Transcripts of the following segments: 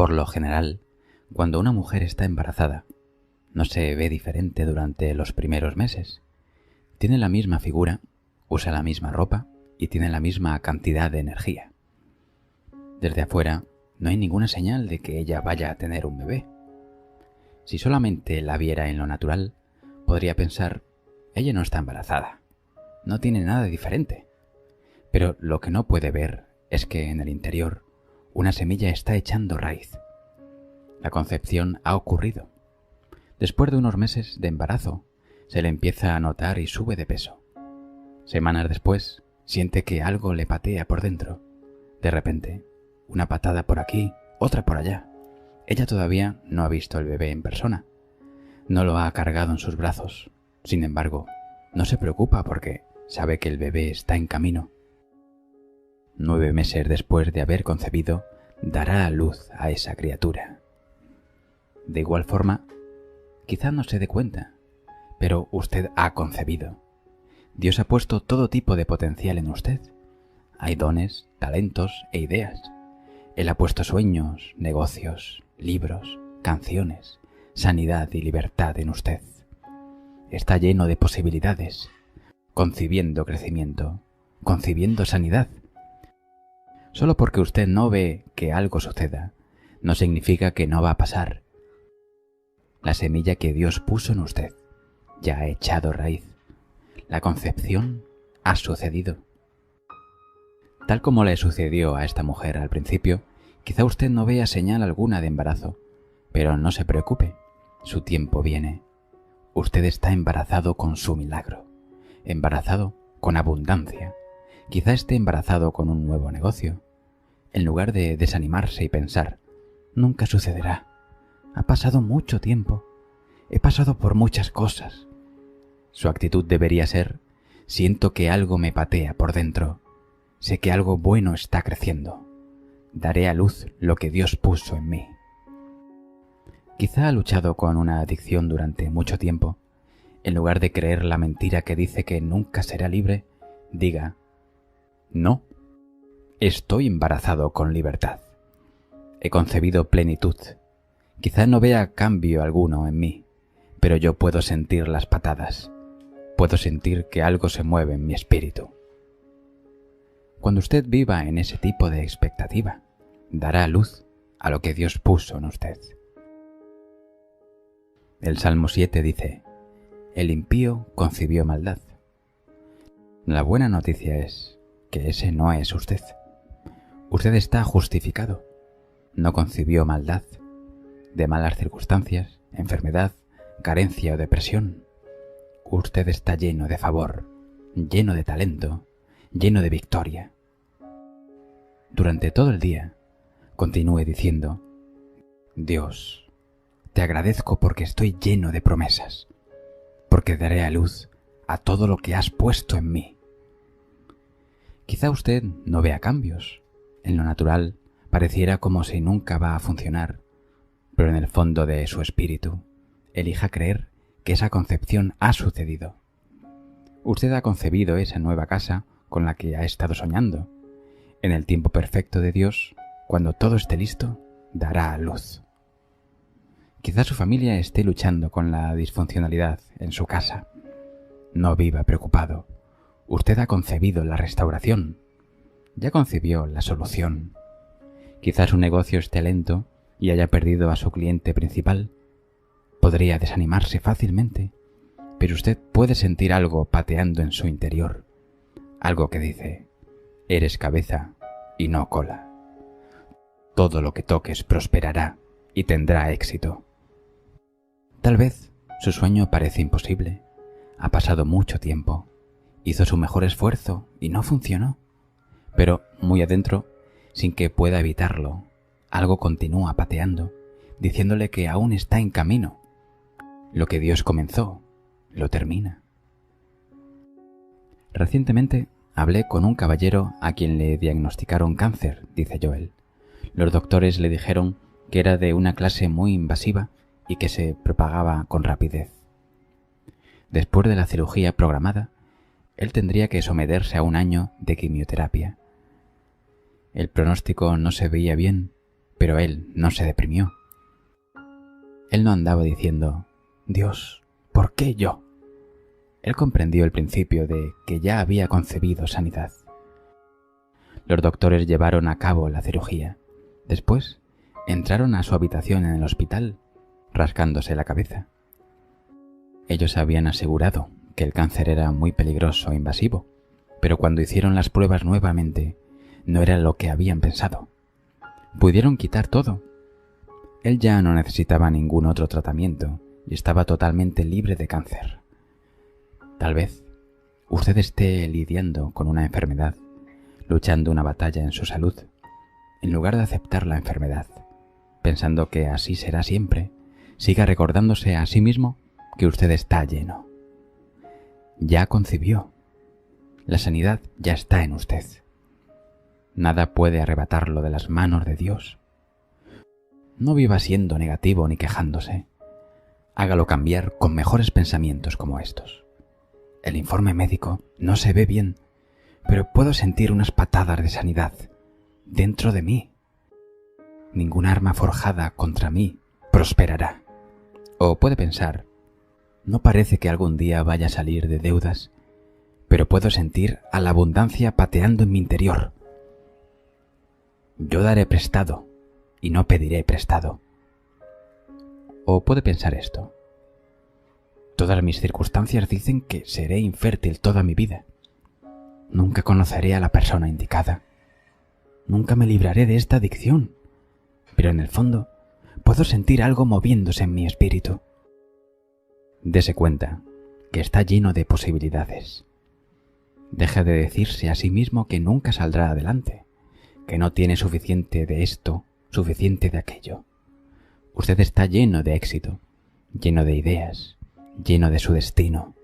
Por lo general, cuando una mujer está embarazada, no se ve diferente durante los primeros meses. Tiene la misma figura, usa la misma ropa y tiene la misma cantidad de energía. Desde afuera, no hay ninguna señal de que ella vaya a tener un bebé. Si solamente la viera en lo natural, podría pensar, ella no está embarazada, no tiene nada diferente. Pero lo que no puede ver es que en el interior una semilla está echando raíz. La concepción ha ocurrido. Después de unos meses de embarazo, se le empieza a notar y sube de peso. Semanas después, siente que algo le patea por dentro. De repente, una patada por aquí, otra por allá. Ella todavía no ha visto el bebé en persona. No lo ha cargado en sus brazos. Sin embargo, no se preocupa porque sabe que el bebé está en camino. 9 meses después de haber concebido, dará a luz a esa criatura. De igual forma, quizá no se dé cuenta, pero usted ha concebido. Dios ha puesto todo tipo de potencial en usted. Hay dones, talentos e ideas. Él ha puesto sueños, negocios, libros, canciones, sanidad y libertad en usted. Está lleno de posibilidades, concibiendo crecimiento, concibiendo sanidad. Solo porque usted no ve que algo suceda, no significa que no va a pasar. La semilla que Dios puso en usted ya ha echado raíz. La concepción ha sucedido. Tal como le sucedió a esta mujer al principio, quizá usted no vea señal alguna de embarazo, pero no se preocupe, su tiempo viene. Usted está embarazado con su milagro, embarazado con abundancia. Quizá esté embarazado con un nuevo negocio. En lugar de desanimarse y pensar, nunca sucederá. Ha pasado mucho tiempo. He pasado por muchas cosas. Su actitud debería ser, siento que algo me patea por dentro. Sé que algo bueno está creciendo. Daré a luz lo que Dios puso en mí. Quizá ha luchado con una adicción durante mucho tiempo. En lugar de creer la mentira que dice que nunca será libre, diga, no, estoy embarazado con libertad. He concebido plenitud. Quizá no vea cambio alguno en mí, pero yo puedo sentir las patadas. Puedo sentir que algo se mueve en mi espíritu. Cuando usted viva en ese tipo de expectativa, dará luz a lo que Dios puso en usted. El Salmo 7 dice, el impío concibió maldad. La buena noticia es que ese no es usted. Usted está justificado. No concibió maldad, de malas circunstancias, enfermedad, carencia o depresión. Usted está lleno de favor, lleno de talento, lleno de victoria. Durante todo el día, continúe diciendo, Dios, te agradezco porque estoy lleno de promesas, porque daré a luz a todo lo que has puesto en mí. Quizá usted no vea cambios. En lo natural pareciera como si nunca va a funcionar, pero en el fondo de su espíritu, elija creer que esa concepción ha sucedido. Usted ha concebido esa nueva casa con la que ha estado soñando. En el tiempo perfecto de Dios, cuando todo esté listo, dará a luz. Quizá su familia esté luchando con la disfuncionalidad en su casa. No viva preocupado. Usted ha concebido la restauración. Ya concibió la solución. Quizá su negocio esté lento y haya perdido a su cliente principal. Podría desanimarse fácilmente, pero usted puede sentir algo pateando en su interior. Algo que dice, eres cabeza y no cola. Todo lo que toques prosperará y tendrá éxito. Tal vez su sueño parece imposible. Ha pasado mucho tiempo. Hizo su mejor esfuerzo y no funcionó. Pero muy adentro, sin que pueda evitarlo, algo continúa pateando, diciéndole que aún está en camino. Lo que Dios comenzó, lo termina. Recientemente hablé con un caballero a quien le diagnosticaron cáncer, dice Joel. Los doctores le dijeron que era de una clase muy invasiva y que se propagaba con rapidez. Después de la cirugía programada, él tendría que someterse a un año de quimioterapia. El pronóstico no se veía bien, Pero él no se deprimió. Él no andaba diciendo, Dios, ¿por qué yo? Él comprendió el principio de que ya había concebido sanidad. Los doctores llevaron a cabo la cirugía. Después, entraron a su habitación en el hospital, rascándose la cabeza. Ellos habían asegurado que el cáncer era muy peligroso e invasivo, pero cuando hicieron las pruebas nuevamente, no era lo que habían pensado. Pudieron quitar todo. Él ya no necesitaba ningún otro tratamiento y estaba totalmente libre de cáncer. Tal vez usted esté lidiando con una enfermedad, luchando una batalla en su salud. En lugar de aceptar la enfermedad, pensando que así será siempre, siga recordándose a sí mismo que usted está lleno. Ya concibió. La sanidad ya está en usted. Nada puede arrebatarlo de las manos de Dios. No viva siendo negativo ni quejándose. Hágalo cambiar con mejores pensamientos como estos. El informe médico no se ve bien, pero puedo sentir unas patadas de sanidad dentro de mí. Ninguna arma forjada contra mí prosperará. O puede pensar, no parece que algún día vaya a salir de deudas, pero puedo sentir a la abundancia pateando en mi interior. Yo daré prestado y no pediré prestado. O puede pensar esto. Todas mis circunstancias dicen que seré infértil toda mi vida. Nunca conoceré a la persona indicada. Nunca me libraré de esta adicción. Pero en el fondo, puedo sentir algo moviéndose en mi espíritu. Dese cuenta que está lleno de posibilidades. Deja de decirse a sí mismo que nunca saldrá adelante, que no tiene suficiente de esto, suficiente de aquello. Usted está lleno de éxito, lleno de ideas, lleno de su destino.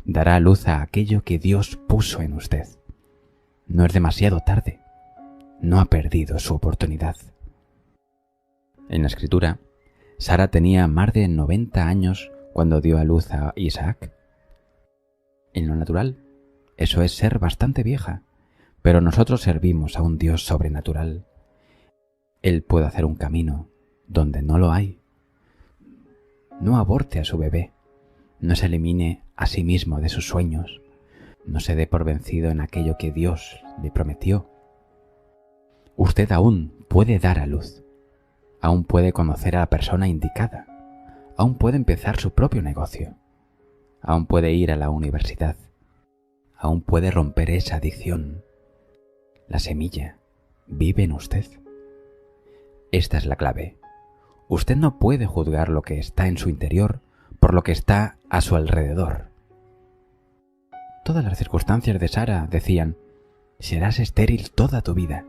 Dará luz a aquello que Dios puso en usted. No es demasiado tarde. No ha perdido su oportunidad. En la Escritura, Sara tenía más de 90 años cuando dio a luz a Isaac. En lo natural, eso es ser bastante vieja, pero nosotros servimos a un Dios sobrenatural. Él puede hacer un camino donde no lo hay. No aborte a su bebé, no se elimine a sí mismo de sus sueños, no se dé por vencido en aquello que Dios le prometió. Usted aún puede dar a luz, aún puede conocer a la persona indicada, aún puede empezar su propio negocio, aún puede ir a la universidad, aún puede romper esa adicción. La semilla vive en usted. Esta es la clave. Usted no puede juzgar lo que está en su interior por lo que está a su alrededor. Todas las circunstancias de Sara decían, serás estéril toda tu vida,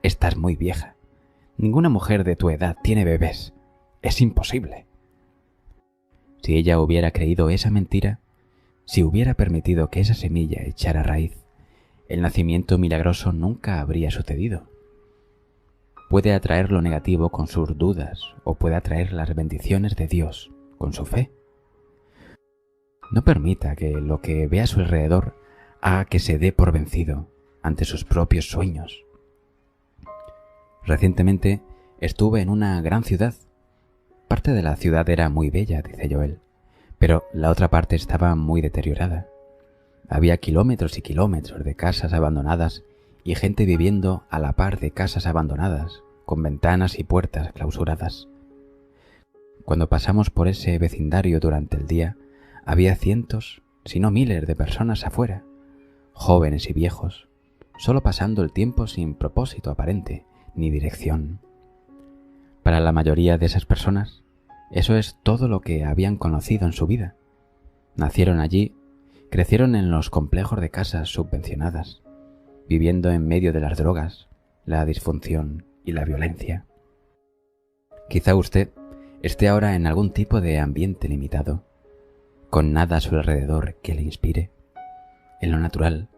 estás muy vieja, ninguna mujer de tu edad tiene bebés, es imposible. Si ella hubiera creído esa mentira, si hubiera permitido que esa semilla echara raíz, el nacimiento milagroso nunca habría sucedido. Puede atraer lo negativo con sus dudas o puede atraer las bendiciones de Dios con su fe. No permita que lo que ve a su alrededor haga que se dé por vencido ante sus propios sueños. Recientemente estuve en una gran ciudad. Parte de la ciudad era muy bella, dice Joel, pero la otra parte estaba muy deteriorada. Había kilómetros y kilómetros de casas abandonadas y gente viviendo a la par de casas abandonadas, con ventanas y puertas clausuradas. Cuando pasamos por ese vecindario durante el día, había cientos, si no miles de personas afuera, jóvenes y viejos, solo pasando el tiempo sin propósito aparente ni dirección. Para la mayoría de esas personas, eso es todo lo que habían conocido en su vida. Nacieron allí, crecieron en los complejos de casas subvencionadas, viviendo en medio de las drogas, la disfunción y la violencia. Quizá usted esté ahora en algún tipo de ambiente limitado, con nada a su alrededor que le inspire. En lo natural,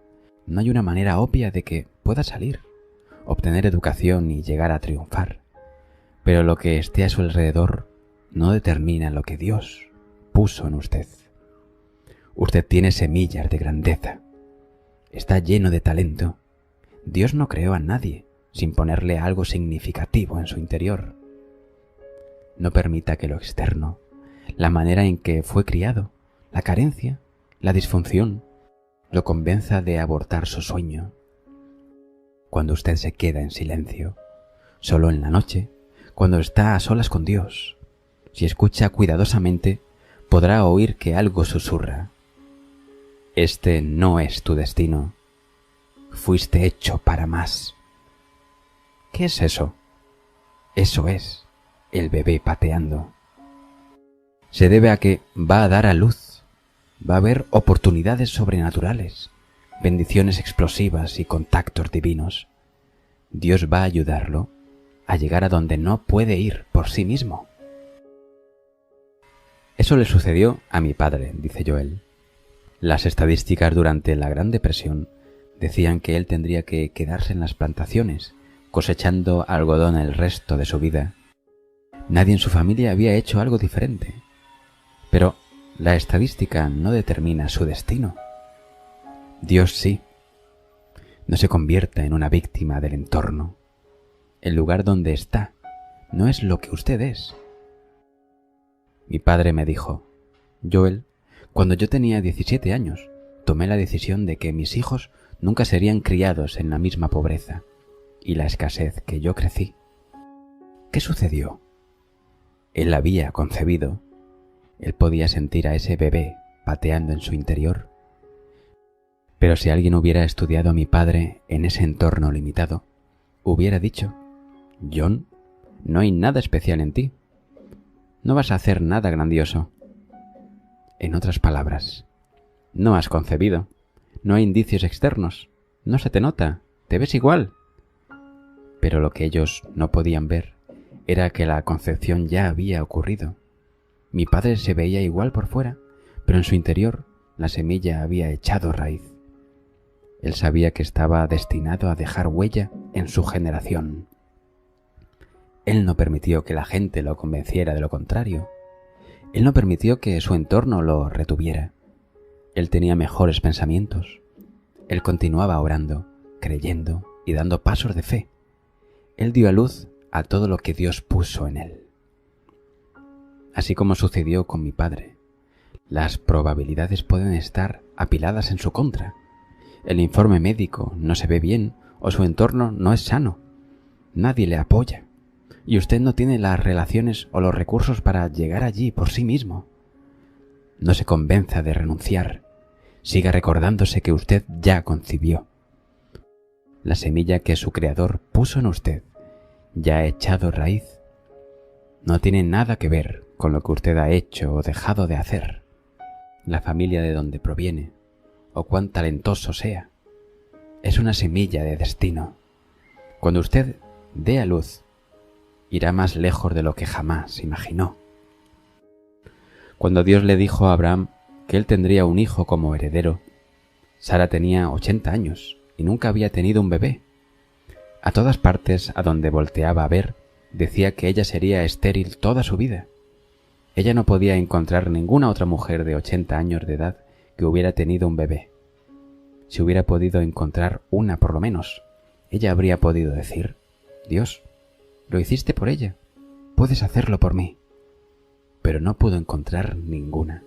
no hay una manera obvia de que pueda salir, obtener educación y llegar a triunfar, pero lo que esté a su alrededor no determina lo que Dios puso en usted. Usted tiene semillas de grandeza, está lleno de talento. Dios no creó a nadie sin ponerle algo significativo en su interior. No permita que lo externo, la manera en que fue criado, la carencia, la disfunción, lo convenza de abortar su sueño. Cuando usted se queda en silencio, solo en la noche, cuando está a solas con Dios, si escucha cuidadosamente, podrá oír que algo susurra. Este no es tu destino. Fuiste hecho para más. ¿Qué es eso? Eso es el bebé pateando. Se debe a que va a dar a luz. Va a haber oportunidades sobrenaturales, bendiciones explosivas y contactos divinos. Dios va a ayudarlo a llegar a donde no puede ir por sí mismo. Eso le sucedió a mi padre, dice Joel. Las estadísticas durante la Gran Depresión decían que él tendría que quedarse en las plantaciones, cosechando algodón el resto de su vida. Nadie en su familia había hecho algo diferente. Pero la estadística no determina su destino. Dios sí. No se convierta en una víctima del entorno. El lugar donde está no es lo que usted es. Mi padre me dijo: Joel, cuando yo tenía 17 años, tomé la decisión de que mis hijos nunca serían criados en la misma pobreza y la escasez que yo crecí. ¿Qué sucedió? Él había concebido. Él podía sentir a ese bebé pateando en su interior. Pero si alguien hubiera estudiado a mi padre en ese entorno limitado, hubiera dicho: John, no hay nada especial en ti. No vas a hacer nada grandioso. En otras palabras, no has concebido. No hay indicios externos. No se te nota. Te ves igual. Pero lo que ellos no podían ver era que la concepción ya había ocurrido. Mi padre se veía igual por fuera, pero en su interior la semilla había echado raíz. Él sabía que estaba destinado a dejar huella en su generación. Él no permitió que la gente lo convenciera de lo contrario. Él no permitió que su entorno lo retuviera. Él tenía mejores pensamientos. Él continuaba orando, creyendo y dando pasos de fe. Él dio a luz a todo lo que Dios puso en él. Así como sucedió con mi padre, las probabilidades pueden estar apiladas en su contra. El informe médico no se ve bien o su entorno no es sano. Nadie le apoya. Y usted no tiene las relaciones o los recursos para llegar allí por sí mismo. No se convenza de renunciar. Siga recordándose que usted ya concibió. La semilla que su Creador puso en usted ya ha echado raíz. No tiene nada que ver con lo que usted ha hecho o dejado de hacer, la familia de donde proviene o cuán talentoso sea. Es una semilla de destino. Cuando usted dé a luz, irá más lejos de lo que jamás imaginó. Cuando Dios le dijo a Abraham que él tendría un hijo como heredero, Sara tenía 80 años y nunca había tenido un bebé. A todas partes a donde volteaba a ver, decía que ella sería estéril toda su vida. Ella no podía encontrar ninguna otra mujer de 80 años de edad que hubiera tenido un bebé. Si hubiera podido encontrar una por lo menos, ella habría podido decir: Dios, lo hiciste por ella, puedes hacerlo por mí. Pero no pudo encontrar ninguna.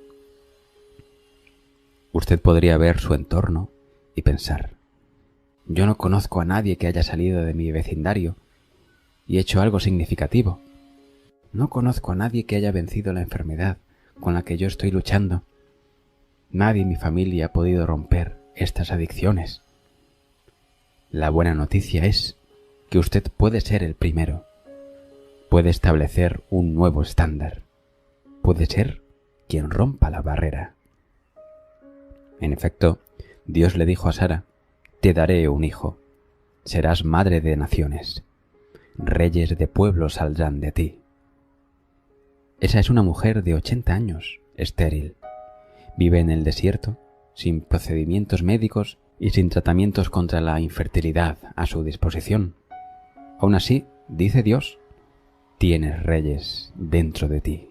Usted podría ver su entorno y pensar: yo no conozco a nadie que haya salido de mi vecindario y hecho algo significativo. No conozco a nadie que haya vencido la enfermedad con la que yo estoy luchando. Nadie en mi familia ha podido romper estas adicciones. La buena noticia es que usted puede ser el primero. Puede establecer un nuevo estándar. Puede ser quien rompa la barrera. En efecto, Dios le dijo a Sara: te daré un hijo. Serás madre de naciones. Reyes de pueblos saldrán de ti. Esa es una mujer de 80 años, estéril. Vive en el desierto, sin procedimientos médicos y sin tratamientos contra la infertilidad a su disposición. Aún así, dice Dios: tienes reyes dentro de ti.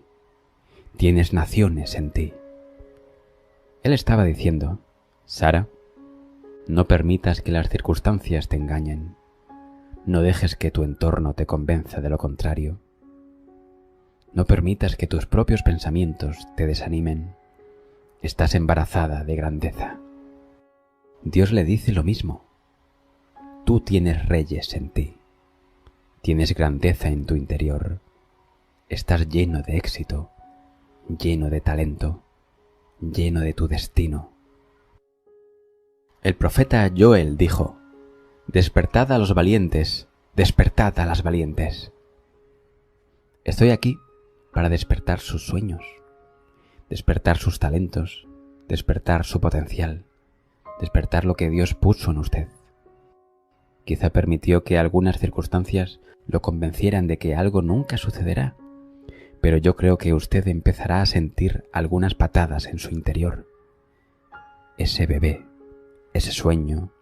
Tienes naciones en ti. Él estaba diciendo: Sara, no permitas que las circunstancias te engañen. No dejes que tu entorno te convenza de lo contrario. No permitas que tus propios pensamientos te desanimen. Estás embarazada de grandeza. Dios le dice lo mismo. Tú tienes reyes en ti. Tienes grandeza en tu interior. Estás lleno de éxito, lleno de talento, lleno de tu destino. El profeta Joel dijo: despertad a los valientes, despertad a las valientes. Estoy aquí para despertar sus sueños, despertar sus talentos, despertar su potencial, despertar lo que Dios puso en usted. Quizá permitió que algunas circunstancias lo convencieran de que algo nunca sucederá, pero yo creo que usted empezará a sentir algunas patadas en su interior. Ese bebé, ese sueño,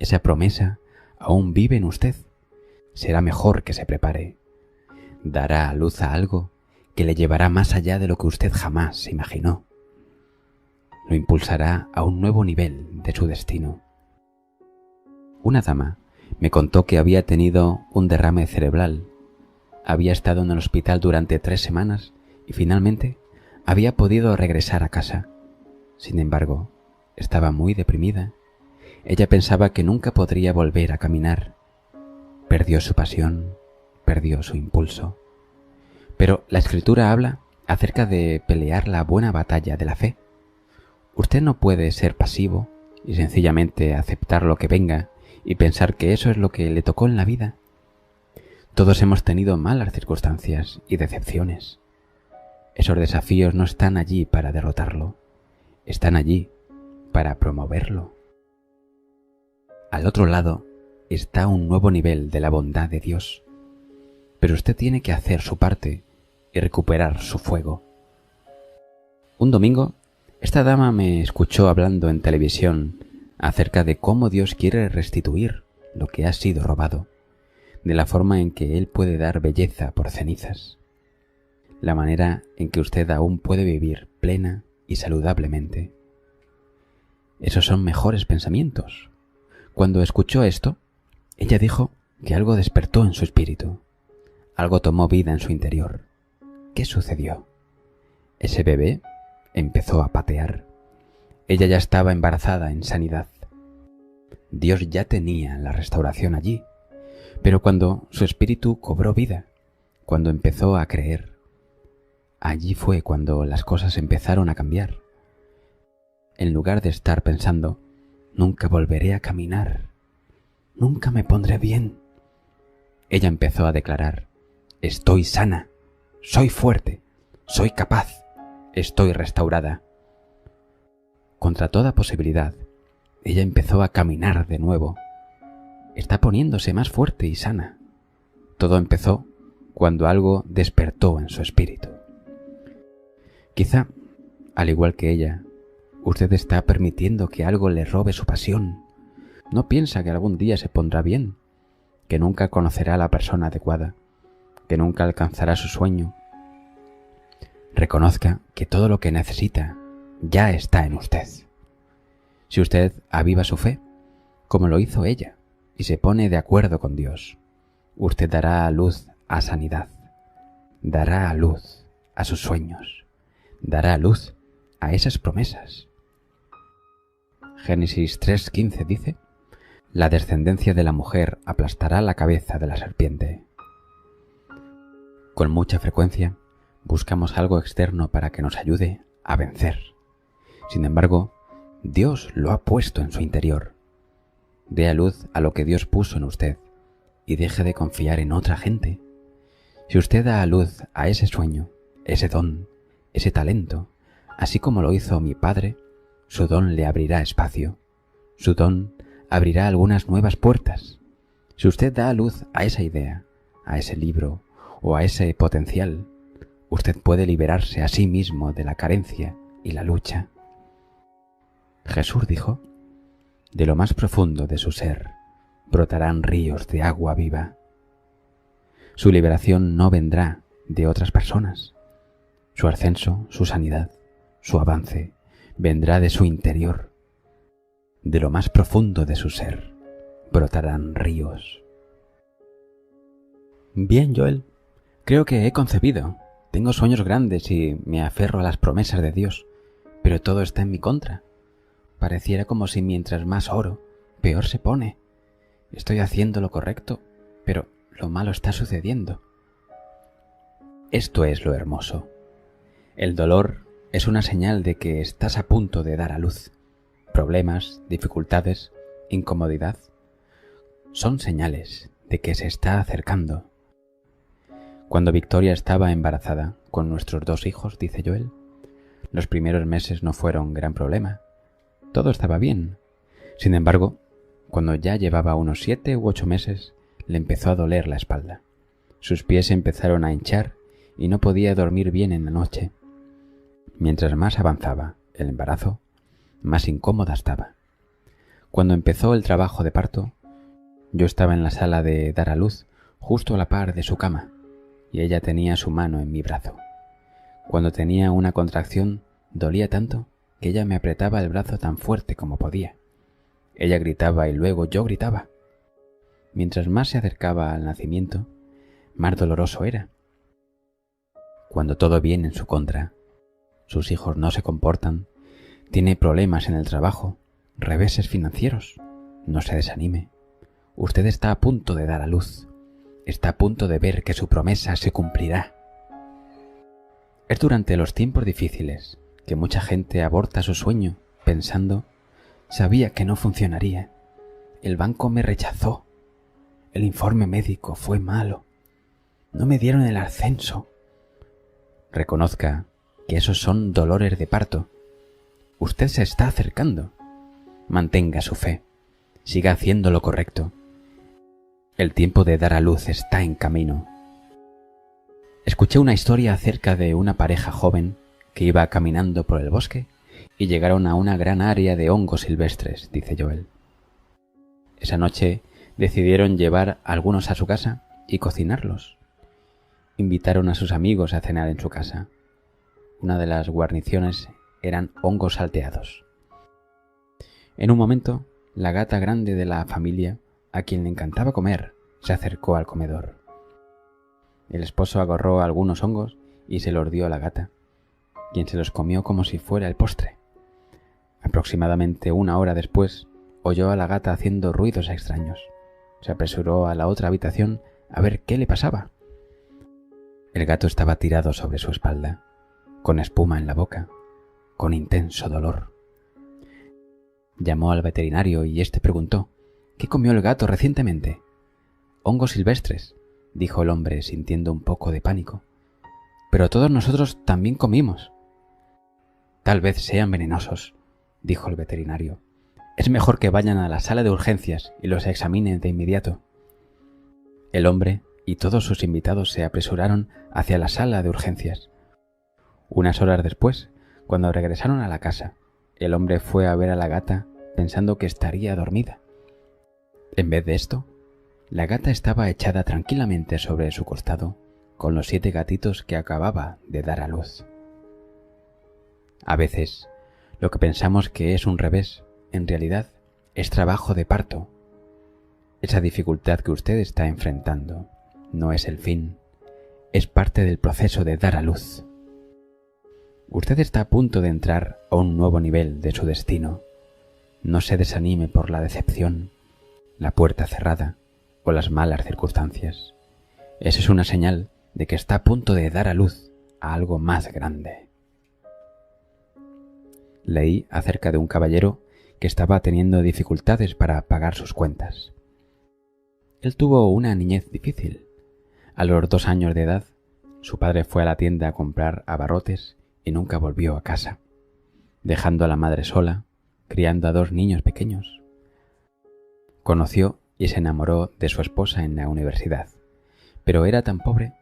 esa promesa aún vive en usted. Será mejor que se prepare. Dará a luz a algo que le llevará más allá de lo que usted jamás se imaginó. Lo impulsará a un nuevo nivel de su destino. Una dama me contó que había tenido un derrame cerebral. Había estado en el hospital durante 3 semanas y finalmente había podido regresar a casa. Sin embargo, estaba muy deprimida. Ella pensaba que nunca podría volver a caminar. Perdió su pasión, perdió su impulso. Pero la Escritura habla acerca de pelear la buena batalla de la fe. Usted no puede ser pasivo y sencillamente aceptar lo que venga y pensar que eso es lo que le tocó en la vida. Todos hemos tenido malas circunstancias y decepciones. Esos desafíos no están allí para derrotarlo, están allí para promoverlo. Al otro lado está un nuevo nivel de la bondad de Dios, pero usted tiene que hacer su parte y recuperar su fuego. Un domingo, esta dama me escuchó hablando en televisión acerca de cómo Dios quiere restituir lo que ha sido robado, de la forma en que Él puede dar belleza por cenizas, la manera en que usted aún puede vivir plena y saludablemente. Esos son mejores pensamientos. Cuando escuchó esto, ella dijo que algo despertó en su espíritu, algo tomó vida en su interior. ¿Qué sucedió? Ese bebé empezó a patear. Ella ya estaba embarazada en sanidad. Dios ya tenía la restauración allí, pero cuando su espíritu cobró vida, cuando empezó a creer, allí fue cuando las cosas empezaron a cambiar. En lugar de estar pensando, nunca volveré a caminar, nunca me pondré bien, ella empezó a declarar, estoy sana, soy fuerte, soy capaz, estoy restaurada. Contra toda posibilidad, ella empezó a caminar de nuevo. Está poniéndose más fuerte y sana. Todo empezó cuando algo despertó en su espíritu. Quizá, al igual que ella, usted está permitiendo que algo le robe su pasión. No piensa que algún día se pondrá bien, que nunca conocerá a la persona adecuada, que nunca alcanzará su sueño. Reconozca que todo lo que necesita ya está en usted. Si usted aviva su fe, como lo hizo ella, y se pone de acuerdo con Dios, usted dará a luz a sanidad, dará a luz a sus sueños, dará a luz a esas promesas. Génesis 3:15 dice, la descendencia de la mujer aplastará la cabeza de la serpiente. Con mucha frecuencia buscamos algo externo para que nos ayude a vencer. Sin embargo, Dios lo ha puesto en su interior. Dé a luz a lo que Dios puso en usted y deje de confiar en otra gente. Si usted da a luz a ese sueño, ese don, ese talento, así como lo hizo mi padre, su don le abrirá espacio. Su don abrirá algunas nuevas puertas. Si usted da a luz a esa idea, a ese libro o a ese potencial, usted puede liberarse a sí mismo de la carencia y la lucha. Jesús dijo, de lo más profundo de su ser brotarán ríos de agua viva. Su liberación no vendrá de otras personas. Su ascenso, su sanidad, su avance, vendrá de su interior. De lo más profundo de su ser brotarán ríos. Bien, Joel. Creo que he concebido. Tengo sueños grandes y me aferro a las promesas de Dios, pero todo está en mi contra. Pareciera como si mientras más oro, peor se pone. Estoy haciendo lo correcto, pero lo malo está sucediendo. Esto es lo hermoso. El dolor es una señal de que estás a punto de dar a luz. Problemas, dificultades, incomodidad, son señales de que se está acercando. Cuando Victoria estaba embarazada con nuestros 2 hijos, dice Joel, los primeros meses no fueron gran problema. Todo estaba bien. Sin embargo, cuando ya llevaba unos 7 u 8 meses, le empezó a doler la espalda. Sus pies empezaron a hinchar y no podía dormir bien en la noche. Mientras más avanzaba el embarazo, más incómoda estaba. Cuando empezó el trabajo de parto, yo estaba en la sala de dar a luz, justo a la par de su cama, y ella tenía su mano en mi brazo. Cuando tenía una contracción, dolía tanto que ella me apretaba el brazo tan fuerte como podía. Ella gritaba y luego yo gritaba. Mientras más se acercaba al nacimiento, más doloroso era. Cuando todo viene en su contra, sus hijos no se comportan, tiene problemas en el trabajo, reveses financieros, no se desanime. Usted está a punto de dar a luz. Está a punto de ver que su promesa se cumplirá. Es durante los tiempos difíciles que mucha gente aborta su sueño pensando, sabía que no funcionaría. El banco me rechazó. El informe médico fue malo. No me dieron el ascenso. Reconozca que esos son dolores de parto. Usted se está acercando. Mantenga su fe. Siga haciendo lo correcto. El tiempo de dar a luz está en camino. Escuché una historia acerca de una pareja joven que iba caminando por el bosque y llegaron a una gran área de hongos silvestres, dice Joel. Esa noche decidieron llevar algunos a su casa y cocinarlos. Invitaron a sus amigos a cenar en su casa. Una de las guarniciones eran hongos salteados. En un momento, la gata grande de la familia, a quien le encantaba comer, se acercó al comedor. El esposo agarró algunos hongos y se los dio a la gata, quien se los comió como si fuera el postre. Aproximadamente 1 hora después, oyó a la gata haciendo ruidos extraños. Se apresuró a la otra habitación a ver qué le pasaba. El gato estaba tirado sobre su espalda, con espuma en la boca, con intenso dolor. Llamó al veterinario y éste preguntó, ¿qué comió el gato recientemente? Hongos silvestres, dijo el hombre sintiendo un poco de pánico. Pero todos nosotros también comimos. Tal vez sean venenosos, dijo el veterinario. Es mejor que vayan a la sala de urgencias y los examinen de inmediato. El hombre y todos sus invitados se apresuraron hacia la sala de urgencias. Unas horas después, cuando regresaron a la casa, el hombre fue a ver a la gata pensando que estaría dormida. En vez de esto, la gata estaba echada tranquilamente sobre su costado con los 7 gatitos que acababa de dar a luz. A veces, lo que pensamos que es un revés, en realidad, es trabajo de parto. Esa dificultad que usted está enfrentando no es el fin, es parte del proceso de dar a luz. Usted está a punto de entrar a un nuevo nivel de su destino. No se desanime por la decepción, la puerta cerrada o las malas circunstancias. Esa es una señal de que está a punto de dar a luz a algo más grande. Leí acerca de un caballero que estaba teniendo dificultades para pagar sus cuentas. Él tuvo una niñez difícil. A los 2 años de edad, su padre fue a la tienda a comprar abarrotes y nunca volvió a casa, dejando a la madre sola, criando a 2 niños pequeños. Conoció y se enamoró de su esposa en la universidad, pero era tan pobre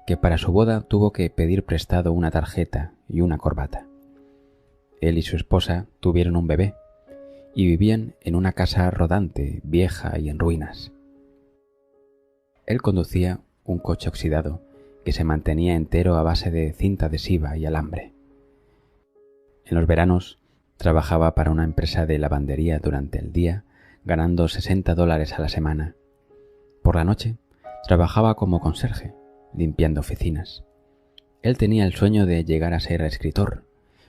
que para su boda tuvo que pedir prestado una tarjeta y una corbata. Él y su esposa tuvieron un bebé y vivían en una casa rodante, vieja y en ruinas. Él conducía un coche oxidado que se mantenía entero a base de cinta adhesiva y alambre. En los veranos trabajaba para una empresa de lavandería durante el día, ganando $60 a la semana. Por la noche Trabajaba como conserje, limpiando oficinas. Él tenía el sueño de llegar a ser escritor,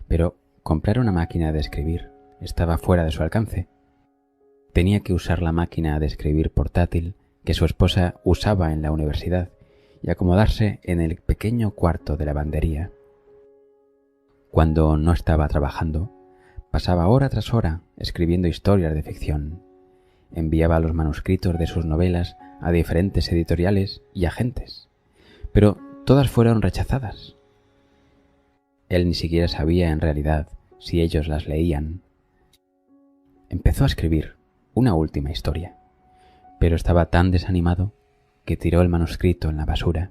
pero comprar una máquina de escribir estaba fuera de su alcance. Tenía que usar la máquina de escribir portátil que su esposa usaba en la universidad y acomodarse en el pequeño cuarto de lavandería. Cuando no estaba trabajando, pasaba hora tras hora escribiendo historias de ficción. Enviaba los manuscritos de sus novelas a diferentes editoriales y agentes, pero todas fueron rechazadas. Él ni siquiera sabía en realidad si ellos las leían. Empezó a escribir una última historia, pero estaba tan desanimado que tiró el manuscrito en la basura.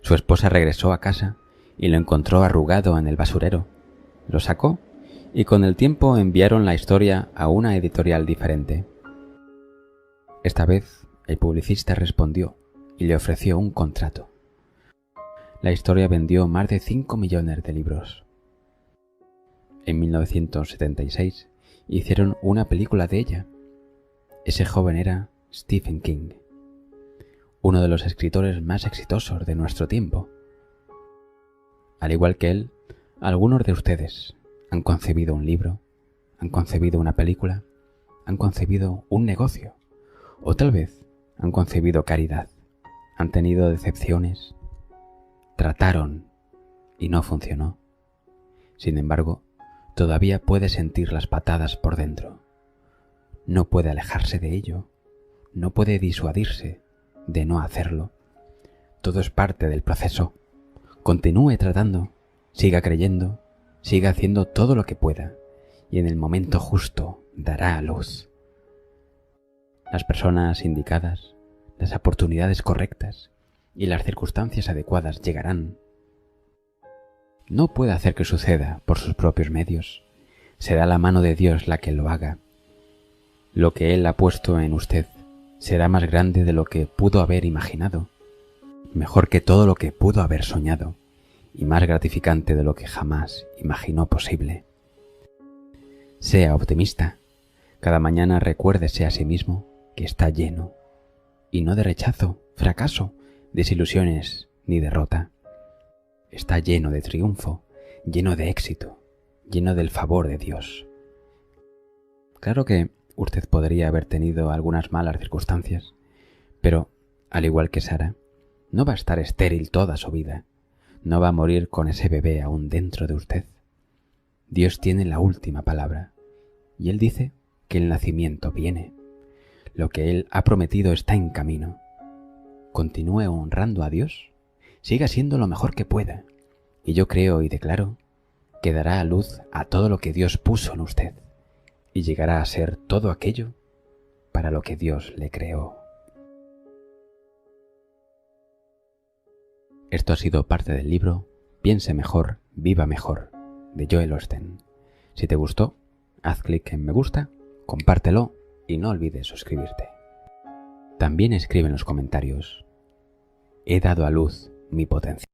Su esposa regresó a casa y lo encontró arrugado en el basurero. Lo sacó y con el tiempo enviaron la historia a una editorial diferente. Esta vez el publicista respondió y le ofreció un contrato. La historia vendió más de 5 millones de libros. En 1976 hicieron una película de ella. Ese joven era Stephen King, uno de los escritores más exitosos de nuestro tiempo. Al igual que él, algunos de ustedes han concebido un libro, han concebido una película, han concebido un negocio, o tal vez han concebido caridad, han tenido decepciones, trataron y no funcionó. Sin embargo, todavía puede sentir las patadas por dentro. No puede alejarse de ello, no puede disuadirse de no hacerlo. Todo es parte del proceso. Continúe tratando, siga creyendo, siga haciendo todo lo que pueda y en el momento justo dará a luz. Las personas indicadas, las oportunidades correctas y las circunstancias adecuadas llegarán. No puede hacer que suceda por sus propios medios. Será la mano de Dios la que lo haga. Lo que Él ha puesto en usted será más grande de lo que pudo haber imaginado, mejor que todo lo que pudo haber soñado y más gratificante de lo que jamás imaginó posible. Sea optimista. Cada mañana recuérdese a sí mismo que está lleno, y no de rechazo, fracaso, desilusiones ni derrota. Está lleno de triunfo, lleno de éxito, lleno del favor de Dios. Claro que usted podría haber tenido algunas malas circunstancias, pero, al igual que Sara, no va a estar estéril toda su vida. No va a morir con ese bebé aún dentro de usted. Dios tiene la última palabra, y Él dice que el nacimiento viene. Lo que Él ha prometido está en camino. Continúe honrando a Dios, siga siendo lo mejor que pueda, y yo creo y declaro que dará a luz a todo lo que Dios puso en usted, y llegará a ser todo aquello para lo que Dios le creó. Esto ha sido parte del libro Piense mejor, viva mejor, de Joel Osteen. Si te gustó, haz clic en me gusta, compártelo y no olvides suscribirte. También escribe en los comentarios: he dado a luz mi potencial.